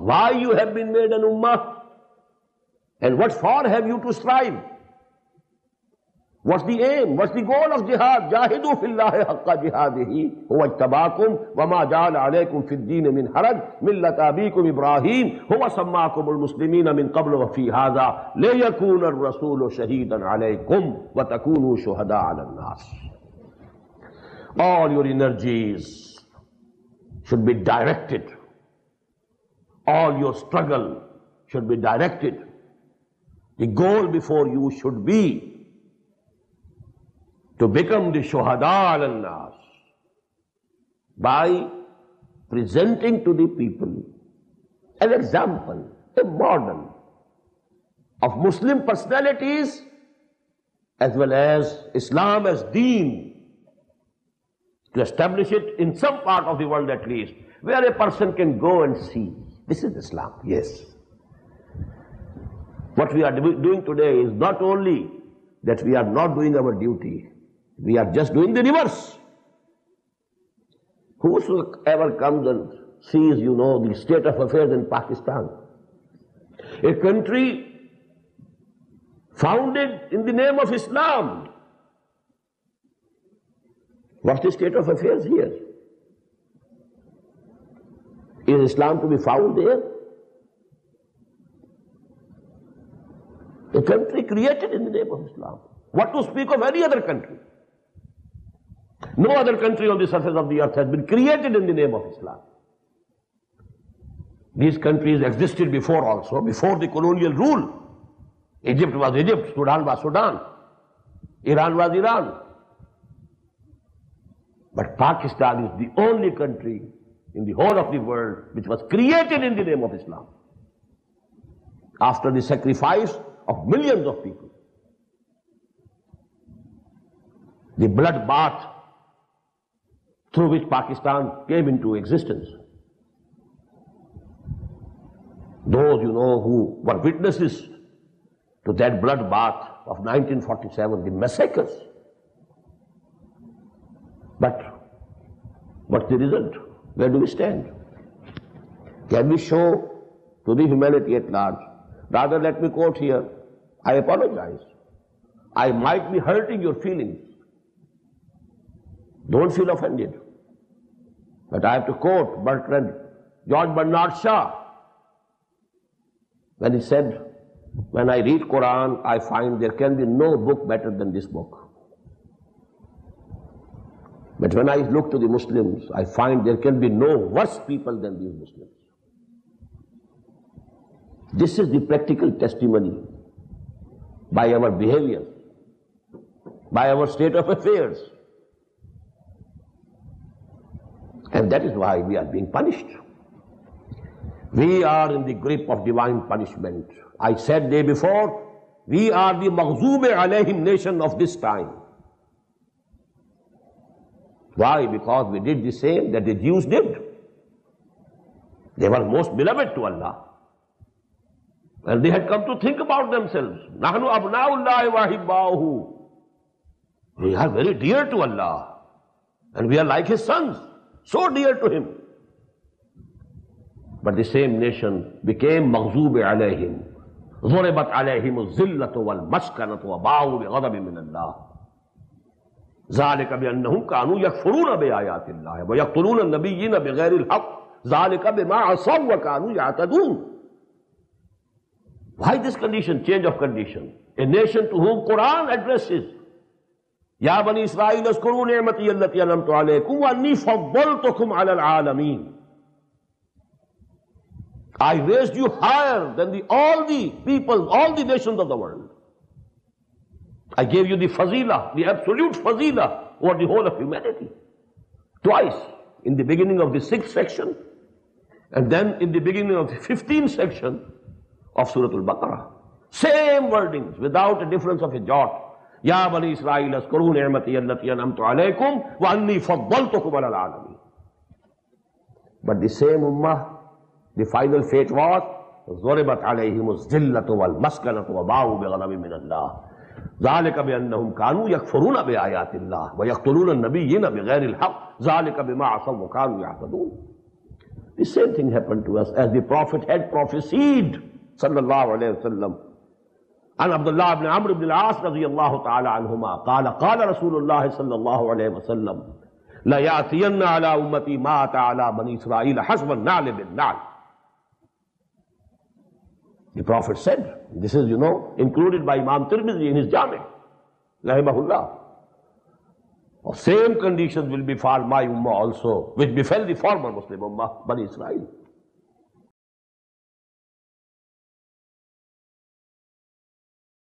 why you have been made an ummah, and what for have you to strive? What's the aim? What's the goal of jihad? Jahidu fillahi haqqa jihadihi huwa ijtabakum wa ma ja'ala alaykum fid din min haraj millata abikum Ibrahim huwa sammakumul muslimina min qablu wa fi hadha liyakuna ar-rasulu shahidan alaykum wa takunu shuhada 'ala an-nas. All your energies should be directed. All your struggle should be directed. The goal before you should be to become the shuhada al-nas by presenting to the people an example, a model of Muslim personalities as well as Islam as deen, to establish it in some part of the world at least, where a person can go and see, this is Islam, yes. What we are doing today is not only that we are not doing our duty, we are just doing the reverse. Whosoever comes and sees, the state of affairs in Pakistan, a country founded in the name of Islam, what's the state of affairs here? Is Islam to be found there? A country created in the name of Islam. What to speak of any other country? No other country on the surface of the earth has been created in the name of Islam. These countries existed before also, before the colonial rule. Egypt was Egypt, Sudan was Sudan, Iran was Iran. But Pakistan is the only country in the whole of the world which was created in the name of Islam. After the sacrifice of millions of people, the blood bath through which Pakistan came into existence. Those, who were witnesses to that blood bath of 1947, the massacres. But what's the result? Where do we stand? Can we show to the humanity at large? Rather, let me quote here. I apologize. I might be hurting your feelings. Don't feel offended. But I have to quote George Bernard Shaw, when he said, when I read Quran, I find there can be no book better than this book. But when I look to the Muslims, I find there can be no worse people than these Muslims. This is the practical testimony by our behavior, by our state of affairs. And that is why we are being punished. We are in the grip of divine punishment. I said day before, we are the maghzoob alayhim nation of this time. Why? Because we did the same that the Jews did. They were most beloved to Allah. And they had come to think about themselves. Nahnu abnaullahi wa hibbauhu. We are very dear to Allah. And we are like His sons. So dear to Him. But the same nation became maghzoob alayhim. ضربت عليهم الذلة والمسكنة وباءوا بغضب من الله. ذلك بأنهم كانوا يكفرون بآيات الله ويقتلون النبيين بغير الحق. ذلك بما عصوا وكانوا يعتدون. Why this condition, change of condition? A nation to whom Quran addresses, Ya Bani Israel, اذكروا نعمتي التي أنعمت عليكم وأني فضلتكم على العالمين. I raised you higher than all the people, all the nations of the world. I gave you the fazila, the absolute fazila over the whole of humanity. Twice, in the beginning of the 6th section, and then in the beginning of the 15th section of Surah Al-Baqarah. Same wordings, without a difference of a jot. Ya Bani Israel, اذكروا نعمتي التي أنعمت عليكم وأني فضلتكم على العالمين. But the same ummah, the final fate was ضربت عليهم الذلة والمسكنة وباءوا بغضب من الله. ذلك بأنهم كانوا يكفرون بآيات الله ويقتلون النبيين بغير الحق. ذلك بما عصوا وكانوا يعتدون. The same thing happened to us as the Prophet had prophesied, sallallahu alayhi wa sallam. And Abdullah ibn Amr ibn al-As radiyallahu ta'ala anhuma, qala Rasulullah sallallahu alayhi wa sallam, la ya'tiyanna ala ummati ma ta'ala bani Israel hasban na'li bin na'l. The Prophet said, this is, included by Imam Tirmidhi in his Jami, rahimahullah. Same conditions will befall my ummah also, which befell the former Muslim ummah, Bani Israel.